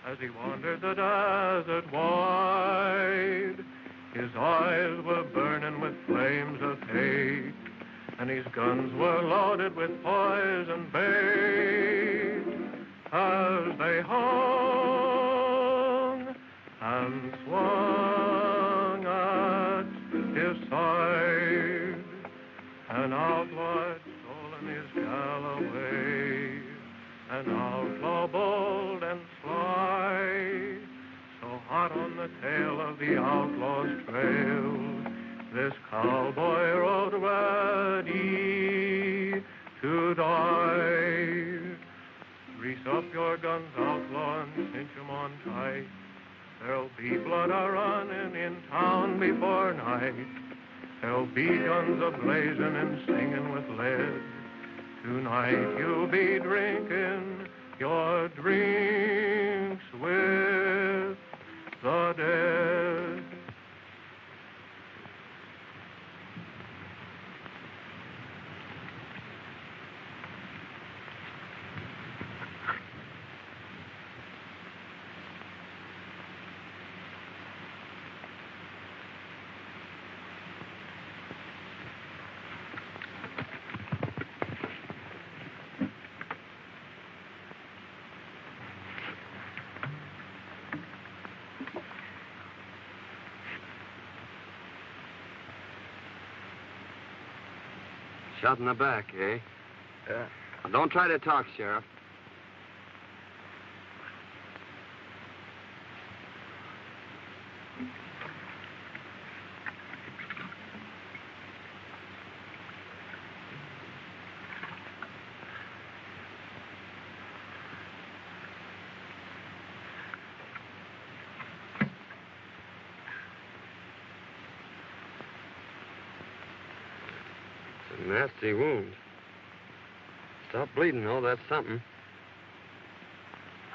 As he wandered the desert wide, his eyes were burning with flames of hate, and his guns were loaded with poison bait. As they hung and swung at his side, an outlaw had stolen his Galloway, an outlaw bold and sly, so hot on the tail of the outlaw's trail, this cowboy rode ready to die. Grease up your guns, outlaw, and cinch 'em on tight. There'll be blood a-running in town before night. There'll be guns a-blazing and singing with lead. Tonight you'll be drinking your drinks with the dead. Shot in the back, eh? Yeah. Now, don't try to talk, Sheriff. Nasty wound. Stop bleeding, though. That's something.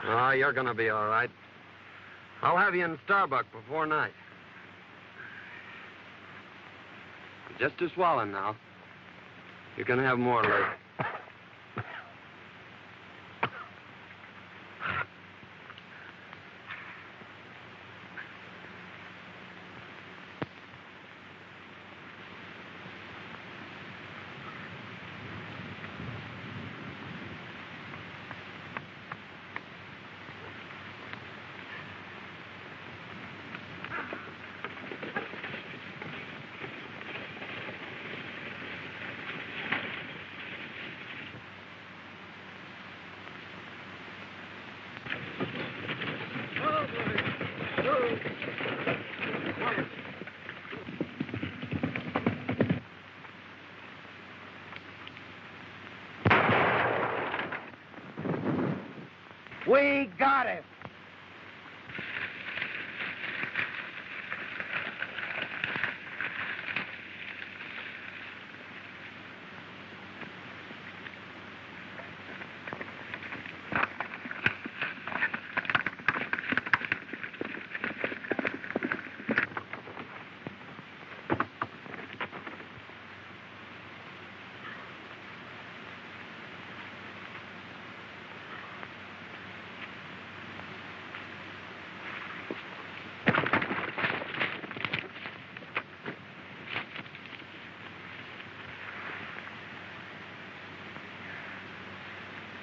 Oh, you're gonna be all right. I'll have you in Starbuck before night. Just a swallowing now. You can have more later. We got him.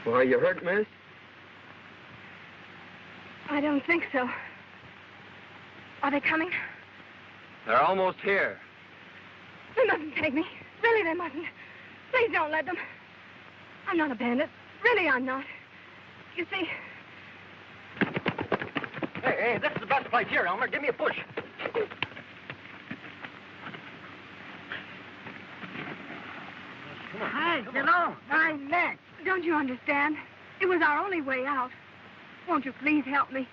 Well, you hurt, miss? I don't think so. Are they coming? They're almost here. They mustn't take me. Really, they mustn't. Please don't let them. I'm not a bandit. Really, I'm not. You see... Hey, Hey, this is the best place here, Elmer. Give me a push. Hey, get on. My neck. Don't you understand? It was our only way out. Won't you please help me?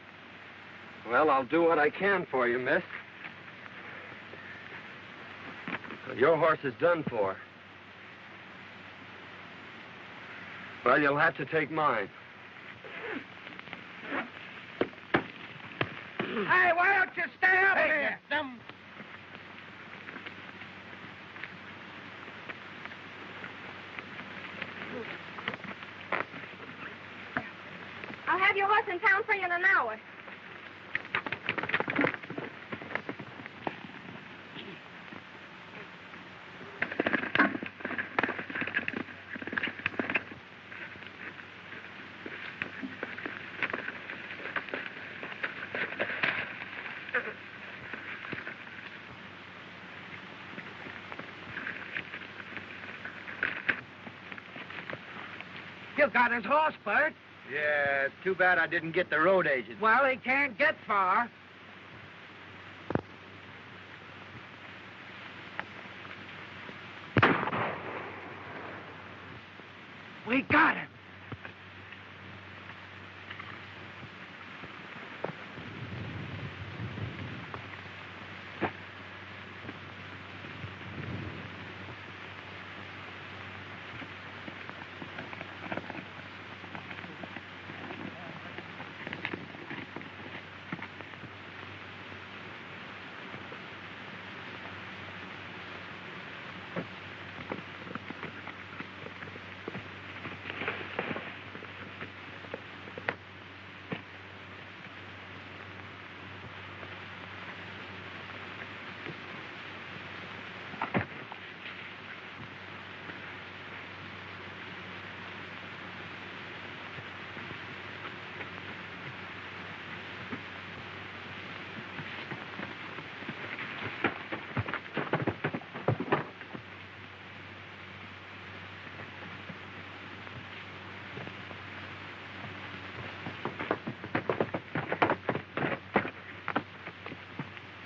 Well, I'll do what I can for you, miss. Your horse is done for. Well, you'll have to take mine. Hey, why don't you stay up here? I'll have your horse in town for you in an hour. You got his horse, Bert. Yeah, it's too bad I didn't get the road agent. Well, he can't get far. We got him.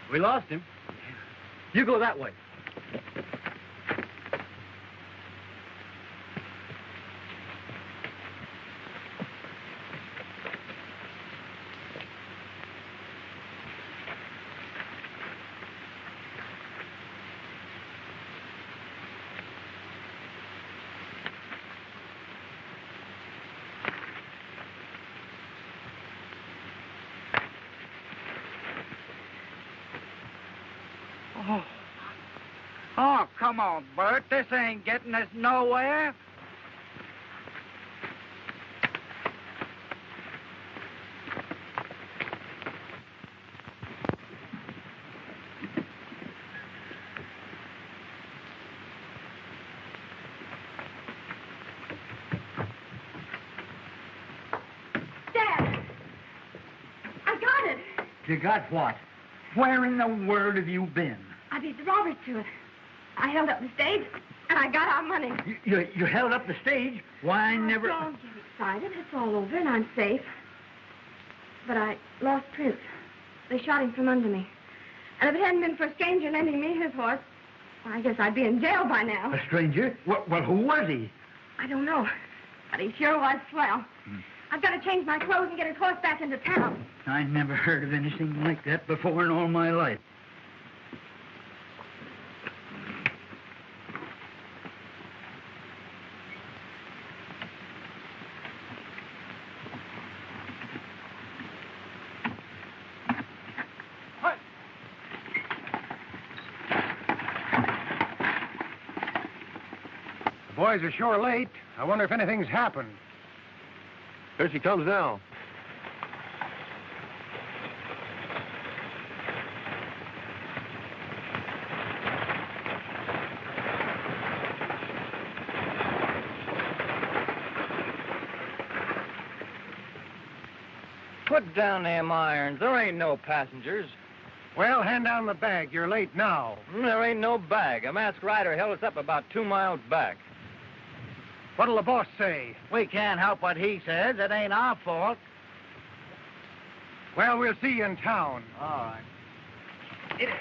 We lost him. You go that way. Oh, come on, Bert. This ain't getting us nowhere. Dad! I got it! You got what? Where in the world have you been? I beat the robbers to it. I held up the stage, and I got our money. You held up the stage? Why, I never... Don't get excited. It's all over, and I'm safe. But I lost Prince. They shot him from under me. And if it hadn't been for a stranger lending me his horse, well, I guess I'd be in jail by now. A stranger? Well, who was he? I don't know. But he sure was swell. I've got to change my clothes and get his horse back into town. I never heard of anything like that before in all my life. Boys are sure late. I wonder if anything's happened. Here she comes now. Put down them irons. There ain't no passengers. Well, hand down the bag. You're late now. There ain't no bag. A masked rider held us up about 2 miles back. What'll the boss say? We can't help what he says. It ain't our fault. Well, we'll see you in town. All right. Hit it.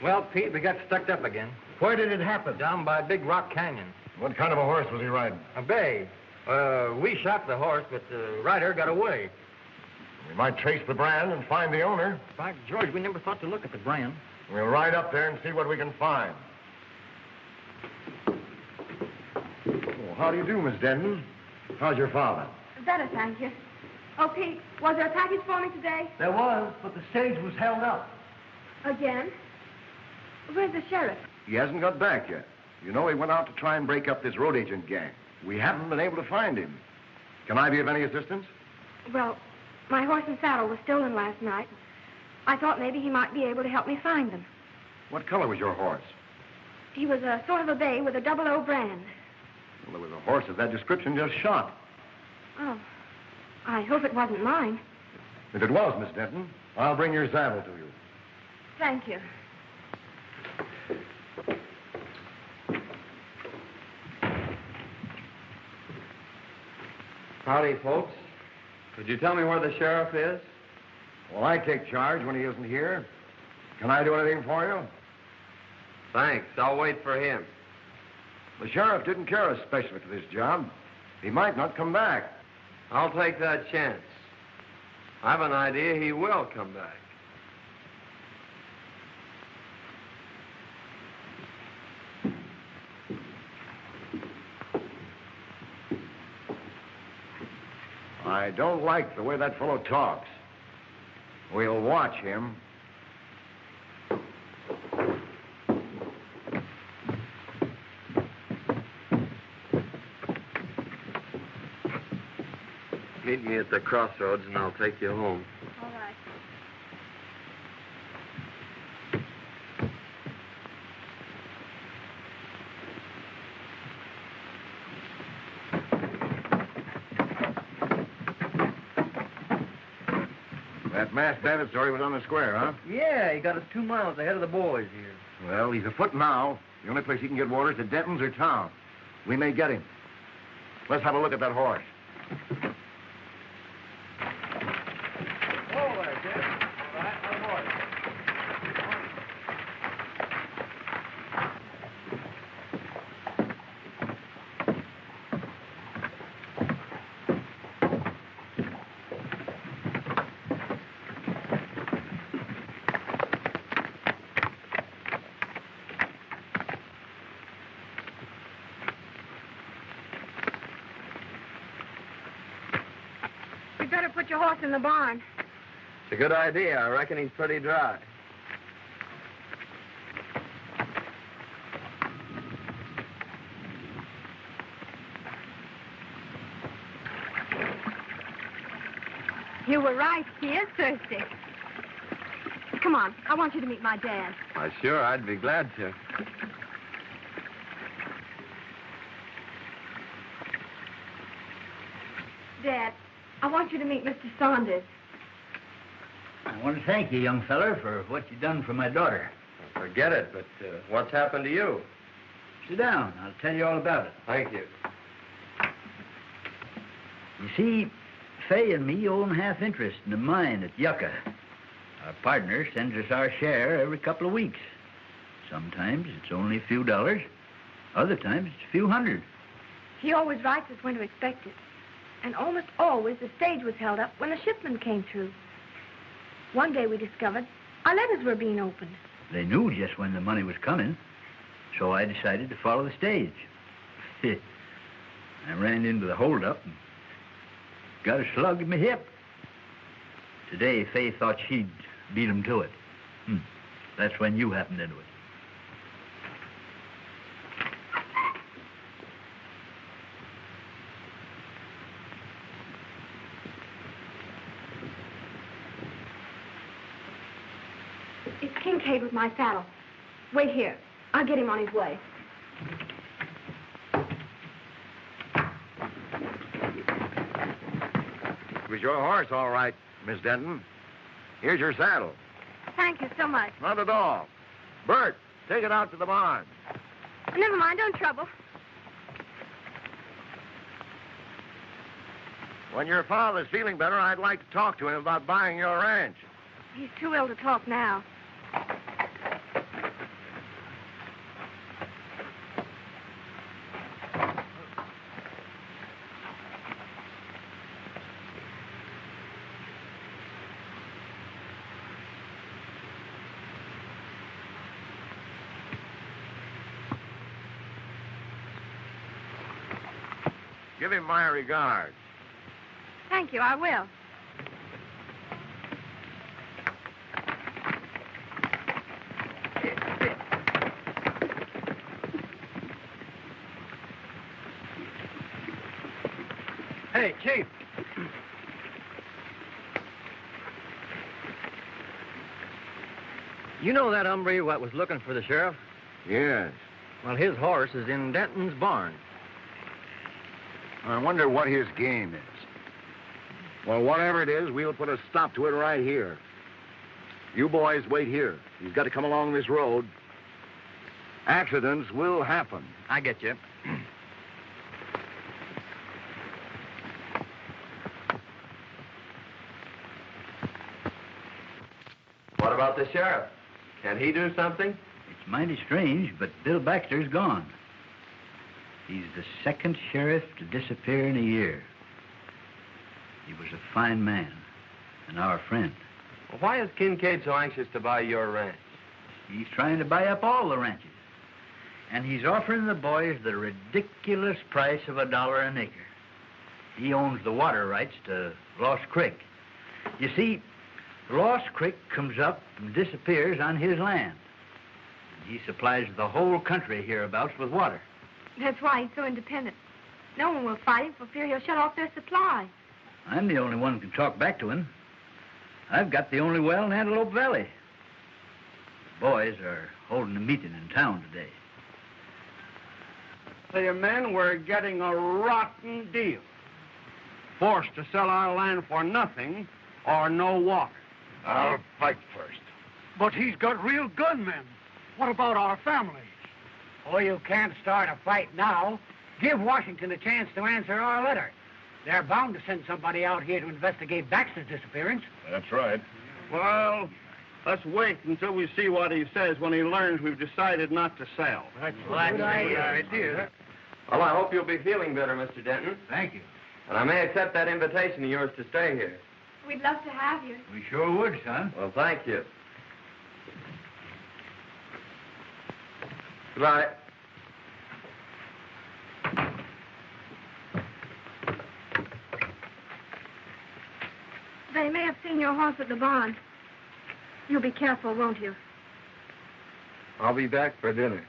Well, Pete, we got stuck up again. Where did it happen? Down by Big Rock Canyon. What kind of a horse was he riding? A bay. We shot the horse, but the rider got away. We might trace the brand and find the owner. By George, we never thought to look at the brand. We'll ride up there and see what we can find. Oh, how do you do, Miss Denton? How's your father? Better, thank you. Oh, Pete, was there a package for me today? There was, but the stage was held up. Again? Where's the sheriff? He hasn't got back yet. You know, he went out to try and break up this road agent gang. We haven't been able to find him. Can I be of any assistance? Well, my horse and saddle was stolen last night. I thought maybe he might be able to help me find them. What color was your horse? He was a sort of a bay with a 00 brand. Well, there was a horse of that description just shot. Oh, I hope it wasn't mine. If it was, Miss Denton, I'll bring your saddle to you. Thank you. Howdy, folks. Could you tell me where the sheriff is? Well, I take charge when he isn't here. Can I do anything for you? Thanks. I'll wait for him. The sheriff didn't care especially for this job. He might not come back. I'll take that chance. I've an idea he will come back. I don't like the way that fellow talks. We'll watch him. Meet me at the crossroads and I'll take you home. All right. That masked bandit story was on the square, huh? Yeah, he got us 2 miles ahead of the boys here. Well, he's afoot now. The only place he can get water is at Denton's or town. We may get him. Let's have a look at that horse. Oh, there, Jim. All right, on board. You'd better put your horse in the barn. It's a good idea. I reckon he's pretty dry. You were right. He is thirsty. Come on. I want you to meet my dad. Why, sure, I'd be glad to. Dad, I want you to meet Mr. Saunders. I want to thank you, young feller, for what you done for my daughter. Forget it, but what's happened to you? Sit down. I'll tell you all about it. Thank you. You see, Fay and me own half interest in the mine at Yucca. Our partner sends us our share every couple of weeks. Sometimes it's only a few dollars. Other times it's a few hundred. He always writes us when to expect it. And almost always the stage was held up when the shipment came through. One day we discovered our letters were being opened. They knew just when the money was coming, so I decided to follow the stage. I ran into the holdup and got a slug in my hip. Today, Fay thought she'd beat him to it. That's when you happened into it. It's Kincaid with my saddle. Wait here. I'll get him on his way. It was your horse, all right, Miss Denton. Here's your saddle. Thank you so much. Not at all. Bert, take it out to the barn. Never mind, don't trouble. When your father's feeling better, I'd like to talk to him about buying your ranch. He's too ill to talk now. Give him my regards. Thank you, I will. Hey, Chief. You know that hombre what was looking for the sheriff? Yes. Well, his horse is in Denton's barn. I wonder what his game is. Well, whatever it is, we'll put a stop to it right here. You boys wait here. He's got to come along this road. Accidents will happen. I get you. What about the sheriff? Can he do something? It's mighty strange, but Bill Baxter's gone. He's the second sheriff to disappear in a year. He was a fine man and our friend. Well, why is Kincaid so anxious to buy your ranch? He's trying to buy up all the ranches. And he's offering the boys the ridiculous price of $1 an acre. He owns the water rights to Lost Creek. You see, Lost Creek comes up and disappears on his land. He supplies the whole country hereabouts with water. That's why he's so independent. No one will fight him for fear he'll shut off their supply. I'm the only one who can talk back to him. I've got the only well in Antelope Valley. The boys are holding a meeting in town today. The men were getting a rotten deal. Forced to sell our land for nothing or no water. I'll fight first. But he's got real gunmen. What about our families? Oh, you can't start a fight now. Give Washington a chance to answer our letter. They're bound to send somebody out here to investigate Baxter's disappearance. That's right. Well, let's wait until we see what he says when he learns we've decided not to sell. That's a good idea. Well, I hope you'll be feeling better, Mr. Denton. Thank you. And I may accept that invitation of yours to stay here. We'd love to have you. We sure would, son. Well, thank you. Goodbye. They may have seen your horse at the barn. You'll be careful, won't you? I'll be back for dinner.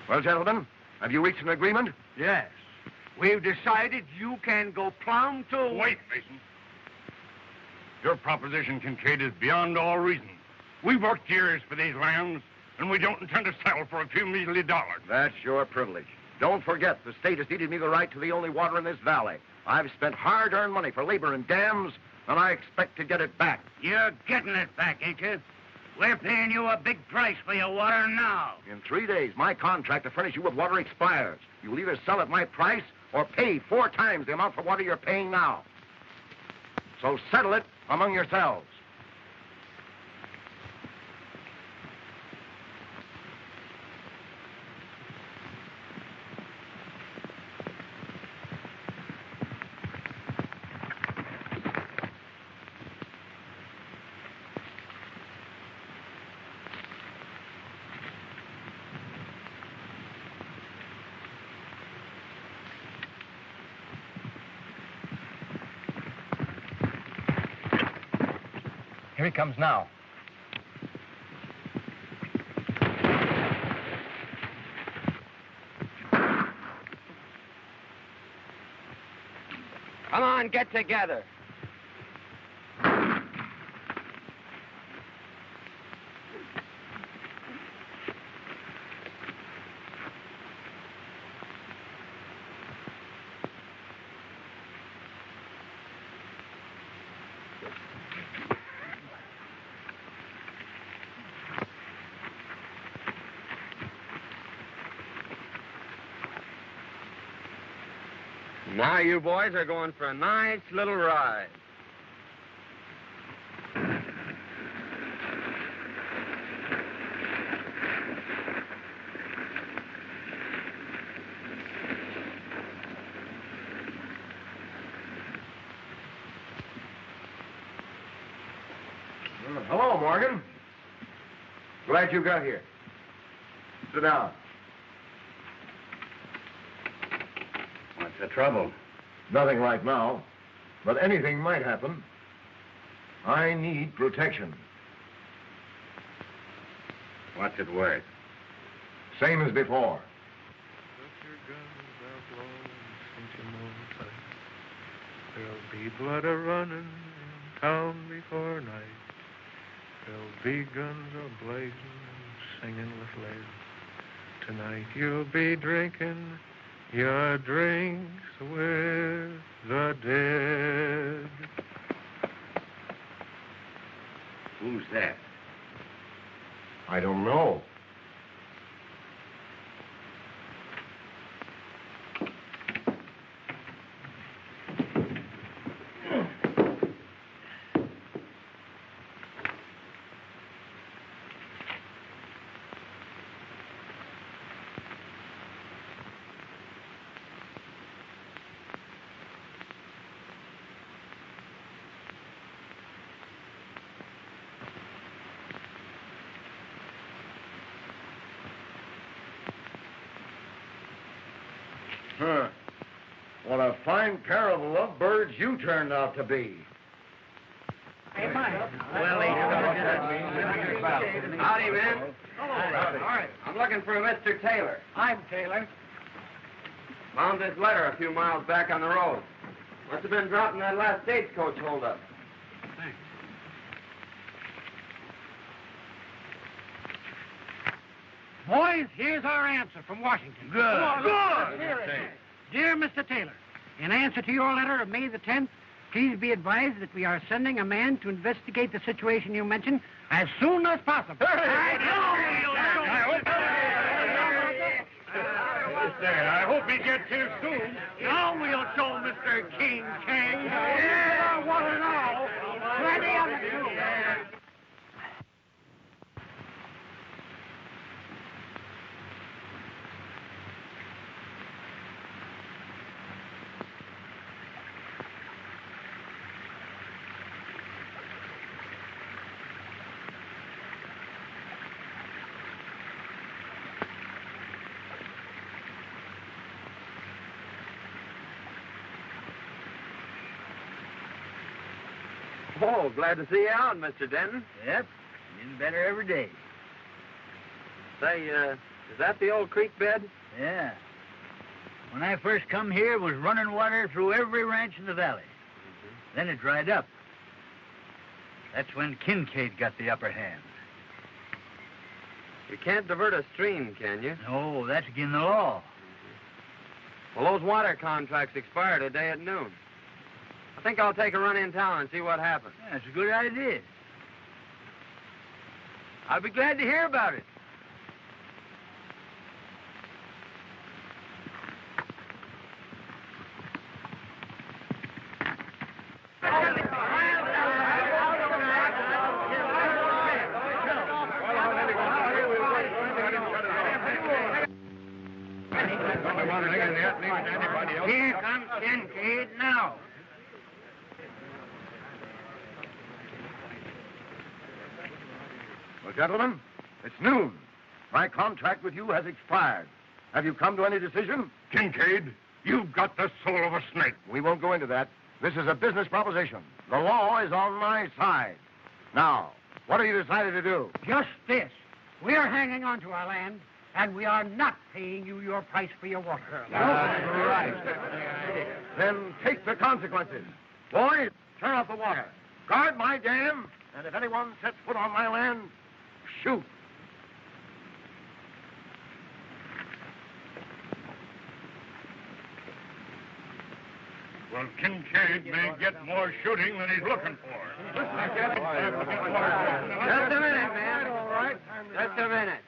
Well, gentlemen, have you reached an agreement? Yes. We've decided you can go plumb to... Wait, Mason. Your proposition, Kincaid, is beyond all reason. We've worked years for these lands, and we don't intend to settle for a few measly dollars. That's your privilege. Don't forget, the state has ceded me the right to the only water in this valley. I've spent hard-earned money for labor and dams, and I expect to get it back. You're getting it back, ain't you? We're paying you a big price for your water now. In 3 days, my contract to furnish you with water expires. You'll either sell at my price or pay 4 times the amount for water you're paying now. So settle it among yourselves. Here he comes now. Come on, get together. Now you boys are going for a nice little ride. Hello, Morgan. Glad you got here. Sit down. What's the trouble? Nothing right now, but anything might happen. I need protection. What's it worth? Same as before. Put your guns out low and cinch 'em on tight. There'll be blood a-running in town before night. There'll be guns a-blazing and singing with lead. Tonight you'll be drinking your drinks with the dead. Who's that? I don't know. Huh. What a fine pair of lovebirds you turned out to be. Hey, Mike. Howdy, man. All right. I'm looking for a Mr. Taylor. I'm Taylor. Found this letter a few miles back on the road. Must have been dropped in that last stagecoach holdup. Thanks. Boys, here's our answer from Washington. Good. Come on, Good. Here it is. Dear Mr. Taylor, in answer to your letter of May the 10th, please be advised that we are sending a man to investigate the situation you mentioned as soon as possible. I hope he gets here soon. Now we'll show Mr. King King. Yeah, what an all. Plenty of it, too. Oh, glad to see you out, Mr. Denton. Yep, getting better every day. Say, is that the old creek bed? Yeah. When I first come here, it was running water through every ranch in the valley. Then it dried up. That's when Kincaid got the upper hand. You can't divert a stream, can you? No, that's against the law. Well, those water contracts expire today at noon. I think I'll take a run in town and see what happens. Yeah, that's a good idea. I'll be glad to hear about it. Here comes Kincaid now. Well, gentlemen, it's noon. My contract with you has expired. Have you come to any decision? Kincaid, you've got the soul of a snake. We won't go into that. This is a business proposition. The law is on my side. Now, what have you decided to do? Just this. We're hanging on to our land, and we are not paying you your price for your water. That's right. Then take the consequences. Boys, turn off the water. Guard my dam, and if anyone sets foot on my land, shoot. Well, Kincaid may get more shooting than he's looking for. Just a minute, man. All right. Just a minute.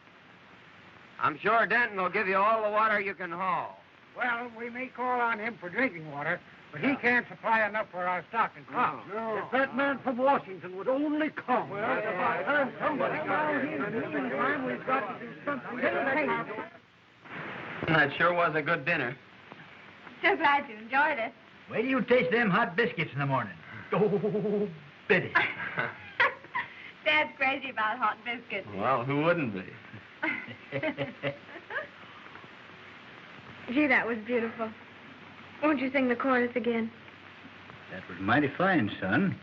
I'm sure Denton will give you all the water you can haul. Well, we may call on him for drinking water, but he can't supply enough for our stock and crops. No. If that man from Washington would only come. Well, it's about time somebody got here. In the meantime, we've got to do something. That sure was a good dinner. So glad you enjoyed it. Wait till you taste them hot biscuits in the morning. Oh, Biddy. Dad's crazy about hot biscuits. Well, who wouldn't be? Gee, that was beautiful. Won't you sing the chorus again? That was mighty fine, son.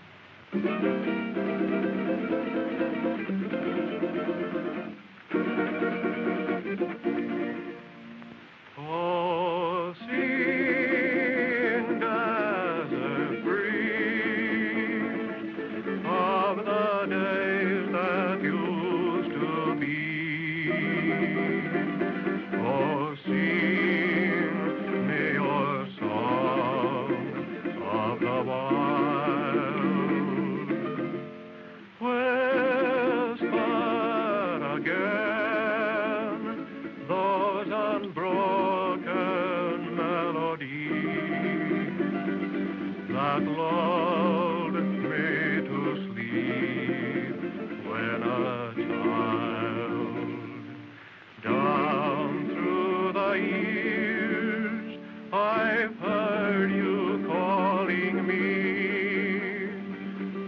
Oh, sing, desert breeze, of the days that used to be. Oh, sing me your song of the wild. Whisper again those unbroken melodies that lulled me to sleep when a child. Down through the years, I've heard you calling me,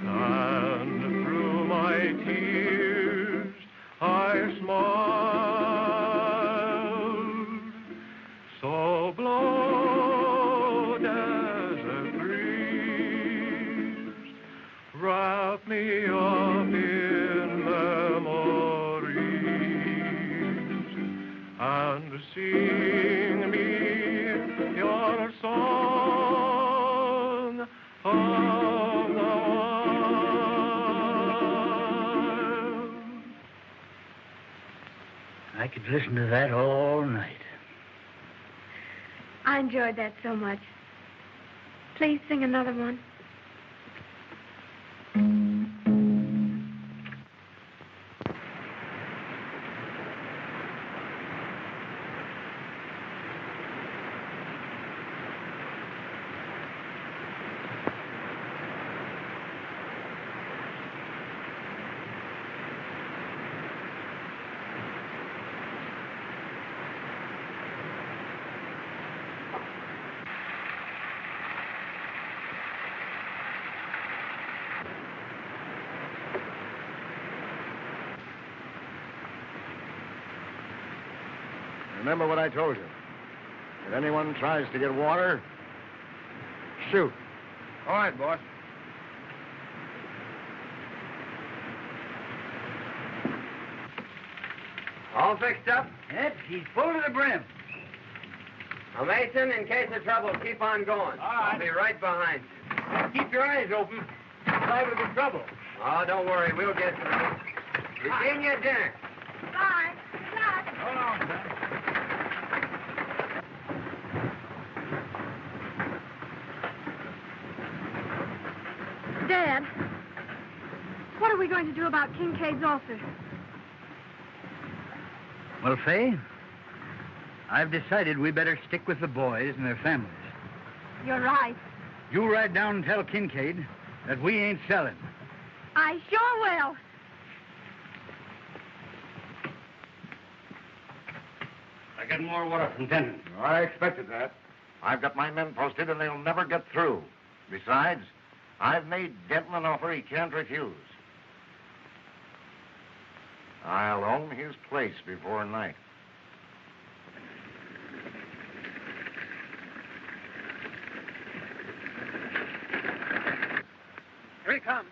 and through my tears, I smiled. So blow, desert breeze, wrap me up in memories, and sing me your song of the wild. I could listen to that all night. I enjoyed that so much. Please sing another one. Remember what I told you. If anyone tries to get water, shoot. All right, boss. All fixed up? Yep, he's full to the brim. Now, Mason, in case of trouble, keep on going. I'll be right behind you. Keep your eyes open. Liable to get trouble. Oh, don't worry. We'll get through. You're getting your dinner. Bye. Good luck. Hold on, son. Dad, what are we going to do about Kincaid's ulcer? Well, Fay, I've decided we better stick with the boys and their families. You're right. You ride down and tell Kincaid that we ain't selling. I sure will. I get more water from Denton. I expected that. I've got my men posted, and they'll never get through. Besides, I've made Denton an offer he can't refuse. I'll own his place before night. Here he comes.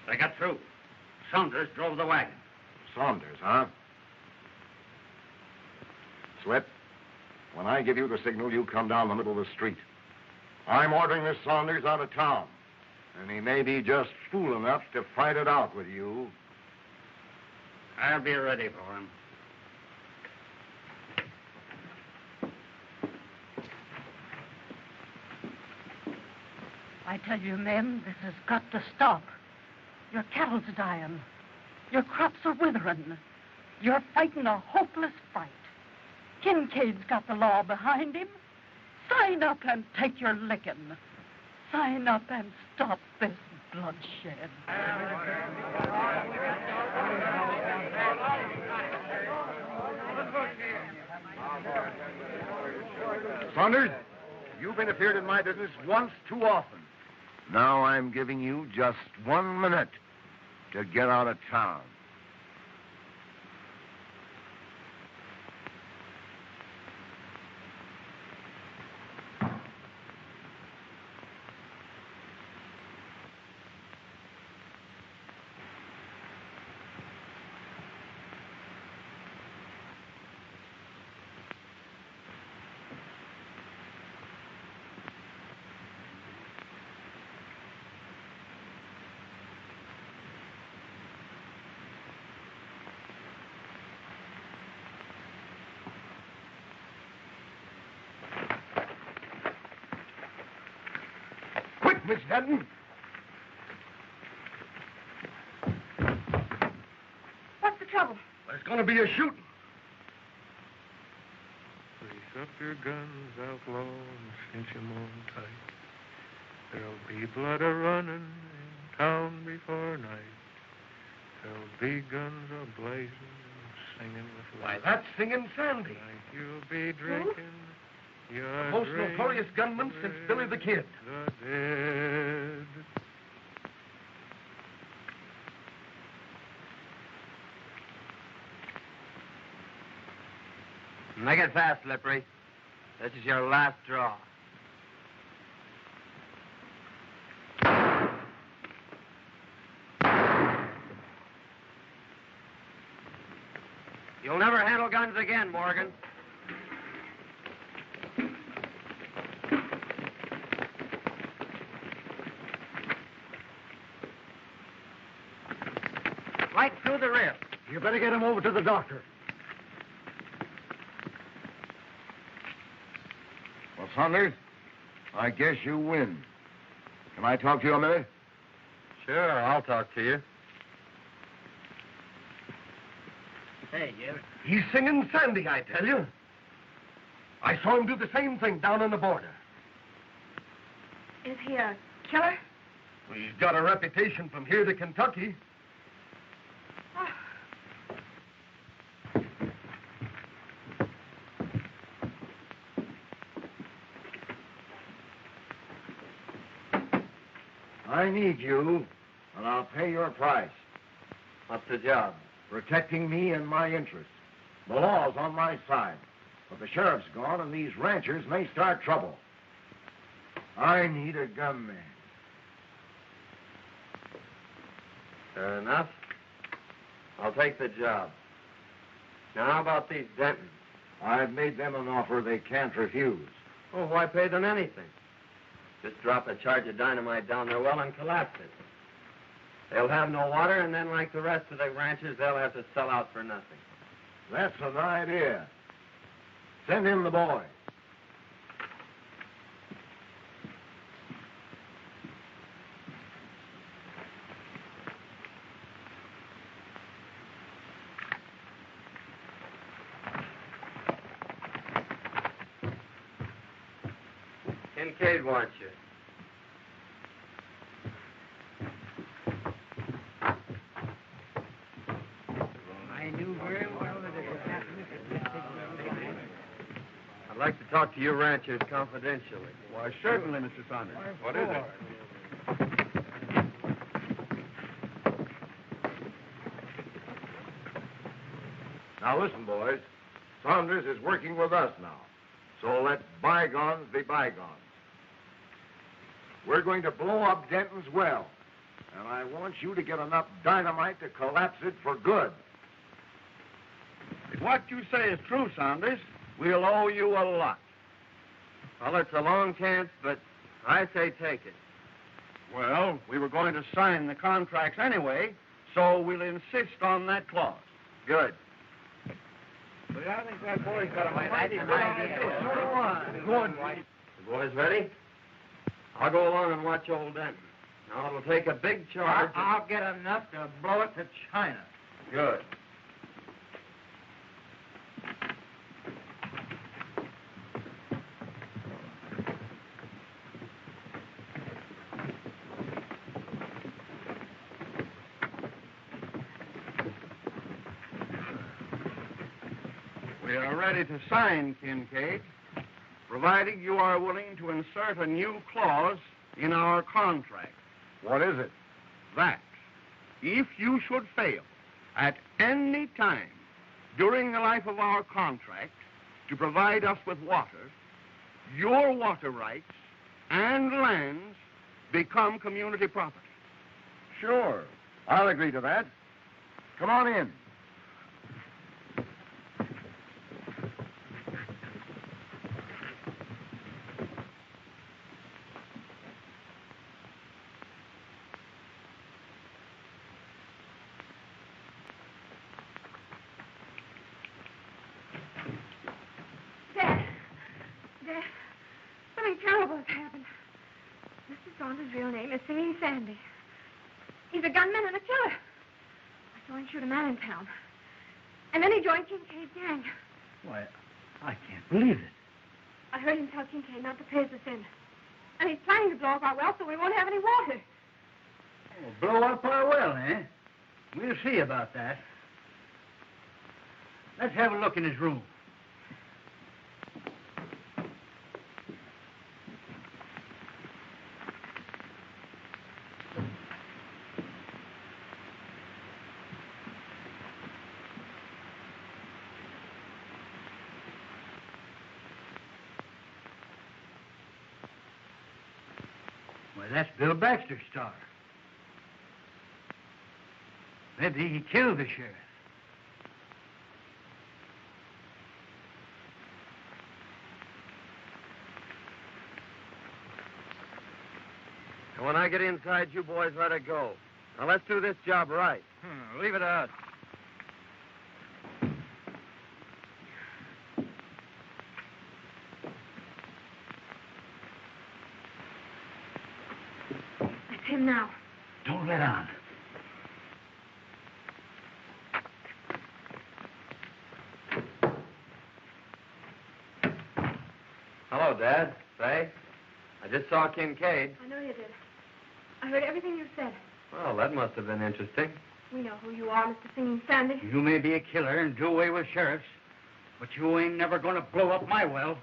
They got through. Saunders drove the wagon. Saunders, huh? Sweat, when I give you the signal, you come down the middle of the street. I'm ordering this Saunders out of town, and he may be just fool enough to fight it out with you. I'll be ready for him. I tell you, men, this has got to stop. Your cattle's dying. Your crops are withering. You're fighting a hopeless fight. Kincaid's got the law behind him. Sign up and take your licking. Sign up and stop this bloodshed. Saunders, you've interfered in my business once too often. Now I'm giving you just 1 minute to get out of town. Miss Denton. What's the trouble? There's going to be a shooting. Brace up your guns, outlaw, and cinch 'em on tight. There'll be blood a-running in town before night. There'll be guns a-blazing and singing with Why, light. that's Singing Sandy. Tonight you'll be drinking. The most notorious gunman since Billy the Kid. The dead. Make it fast, Slippery. This is your last draw. You'll never handle guns again, Morgan. Right through the rib. You better get him over to the doctor. Well, Saunders, I guess you win. Can I talk to you a minute? Sure, I'll talk to you. Hey, Jim. He's Singing Sandy, I tell you. I saw him do the same thing down on the border. Is he a killer? Well, he's got a reputation from here to Kentucky. I need you, and I'll pay your price. What's the job? Protecting me and my interests. The law's on my side, but the sheriff's gone, and these ranchers may start trouble. I need a gunman. Fair enough. I'll take the job. Now, how about these Dentons? I've made them an offer they can't refuse. Oh, why pay them anything? Just drop a charge of dynamite down their well and collapse it. They'll have no water, and then, like the rest of the ranchers, they'll have to sell out for nothing. That's an idea. Send in the boy. Kincaid wants you. I knew very well that it would happen if it I'd like to talk to you ranchers confidentially. Why, certainly, Mr. Saunders. What is it? Now, listen, boys. Saunders is working with us now. So let bygones be bygones. We're going to blow up Denton's well. And I want you to get enough dynamite to collapse it for good. If what you say is true, Saunders, we'll owe you a lot. Well, it's a long chance, but I say take it. Well, we were going to sign the contracts anyway, so we'll insist on that clause. Good. But I think that boy's got a mighty good idea. So do I. Good. The boys ready? I'll go along and watch old Denton. Now, it'll take a big charge. I'll get enough to blow it to China. Good. We are ready to sign, Kincaid, provided you are willing to insert a new clause in our contract. What is it? That if you should fail at any time during the life of our contract to provide us with water, your water rights and lands become community property. Sure. I'll agree to that. Come on in. Dad, something terrible has happened. Mr. Saunders' real name is Singing Sandy. He's a gunman and a killer. I saw him shoot a man in town. And then he joined Kincaid's gang. Why, I can't believe it. I heard him tell Kincaid not to pay us in. And he's planning to blow up our well so we won't have any water. Oh, blow up our well, eh? We'll see about that. Let's have a look in his room. Why, that's Bill Baxter's star. Maybe he killed the sheriff. And when I get inside, you boys let it go. Now, let's do this job right. Leave it to us. That's him now. Don't let on. Hello, Dad. Say, I just saw Kincaid. I know you did. I heard everything you said. Well, that must have been interesting. We know who you are, Mr. Singing Sandy. You may be a killer and do away with sheriffs, but you ain't never going to blow up my well.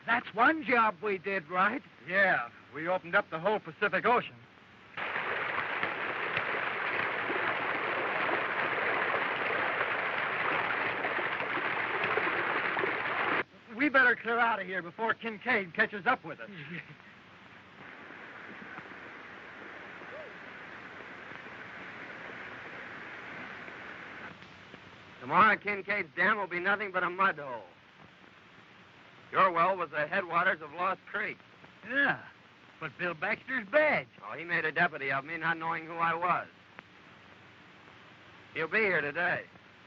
That's one job we did right. Yeah, we opened up the whole Pacific Ocean. We better clear out of here before Kincaid catches up with us. Tomorrow, Kincaid's dam will be nothing but a mud hole. Your well was the headwaters of Lost Creek. Yeah, but Bill Baxter's badge. Oh, he made a deputy of me, not knowing who I was. He'll be here today.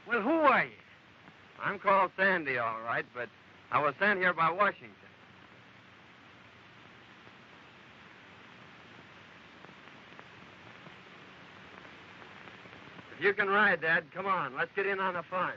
Well, who are you? I'm called Sandy, all right, but I was sent here by Washington. If you can ride, Dad, come on. Let's get in on the fun.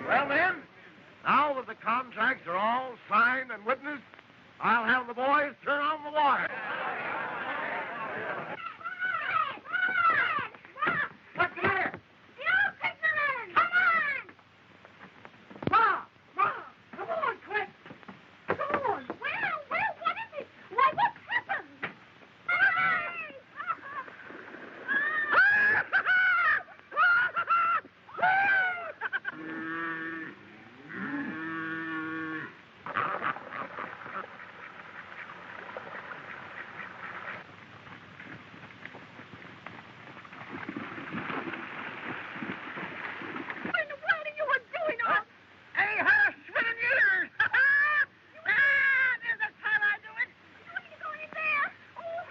Well, then, now that the contracts are all signed and witnessed, I'll have the boys turn on the water. What's the matter? The old fisherman! Come on! Ma! Come on, quick! Come on! Well, what is it? Why, what's happened? What in the world are you doing? Hey, her spinning years! There's a time I do it! You go in there. Oh,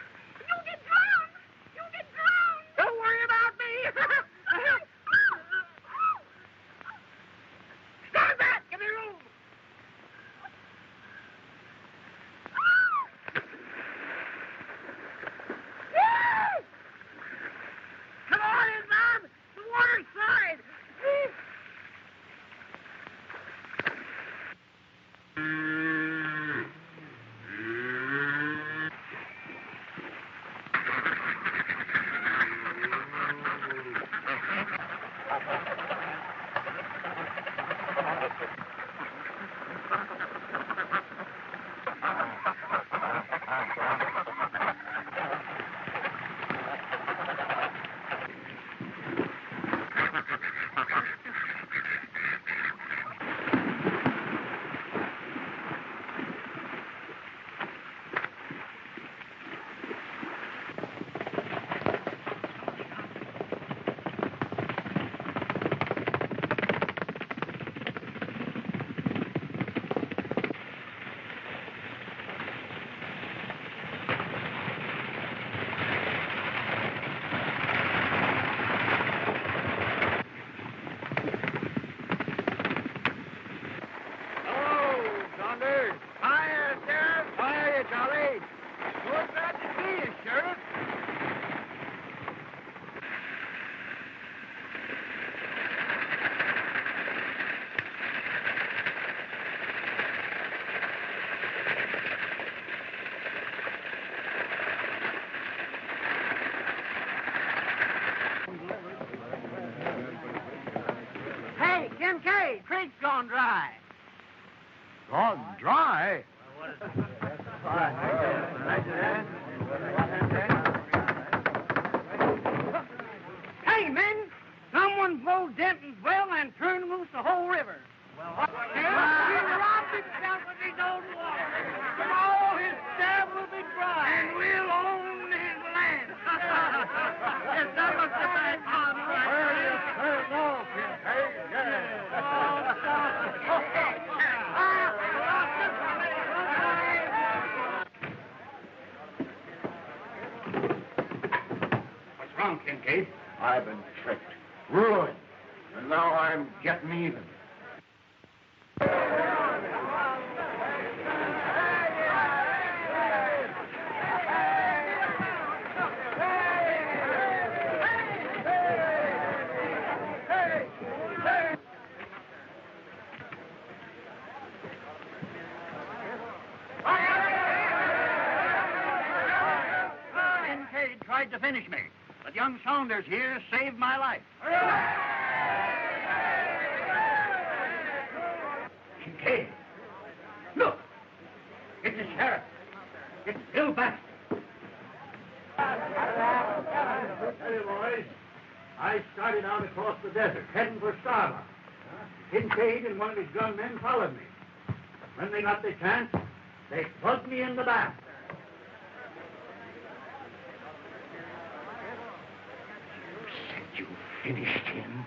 you'll get drowned. You'll get drowned. Don't worry about me! Stand back! Give me room! Come on in, Bob! The water's side! Hello, Saunders. Hiya, Sheriff. Hiya, Charlie. We're glad to see you, Sheriff. Hey, Kincaid, creek's gone dry. Gone dry? Hey, men, someone blowed Denton's well and turned loose the whole river. Well, what? He robbed himself with his own water. And all his dam will be dry. And we'll own his land. Yes, that was the bad part, right? Well, yes, sir. No, Kincaid. What's wrong, Kincaid? I've been tricked, ruined, and now I'm getting even. Kincaid tried to finish me, but the young Saunders here saved my life. Kincaid, look. It's the sheriff. It's Bill Baxter. Hey, boys. I started out across the desert, heading for Starbucks. Kincaid and one of his gunmen followed me. When they got the chance, they plugged me in the back. You finished him,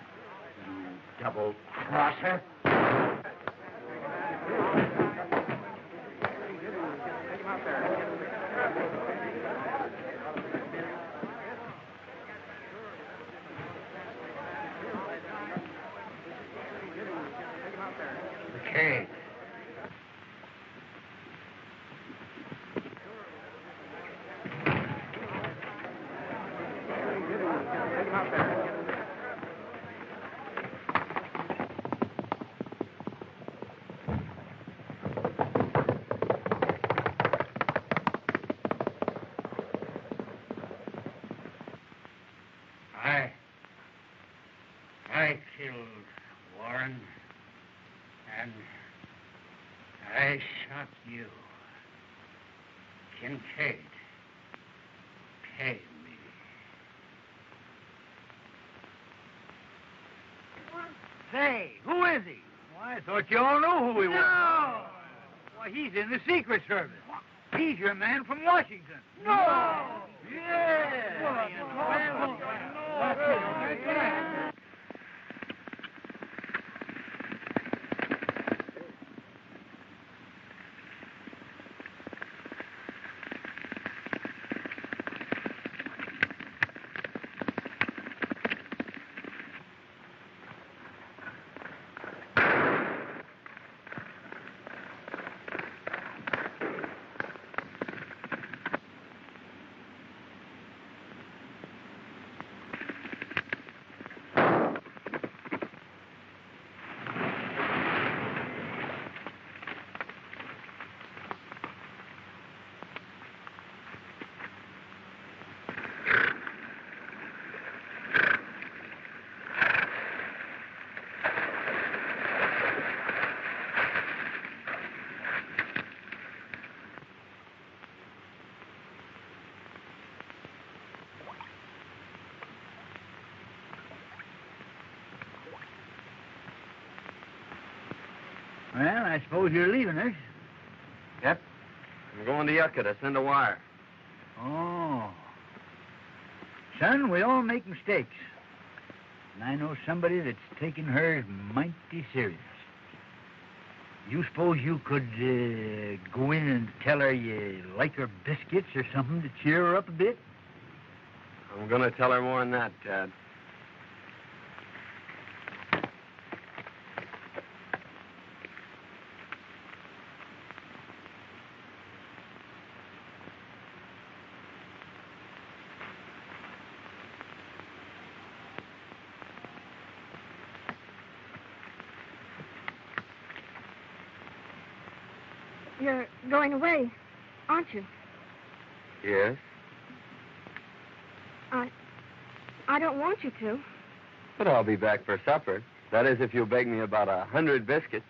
you double-crosser. Okay. I killed Warren, and I shot you. Kincaid, pay me. Say, who is he? Well, I thought you all knew who he was. No! Why, he's in the Secret Service. He's your man from Washington. No! Yeah! Well, I suppose you're leaving us. Yep. I'm going to Yucca to send a wire. Oh. Son, we all make mistakes. And I know somebody that's taking hers mighty serious. You suppose you could go in and tell her you like her biscuits or something to cheer her up a bit? I'm going to tell her more than that, Dad. You're going away, aren't you? Yes? I don't want you to. But I'll be back for supper. That is, if you'll bake me about 100 biscuits.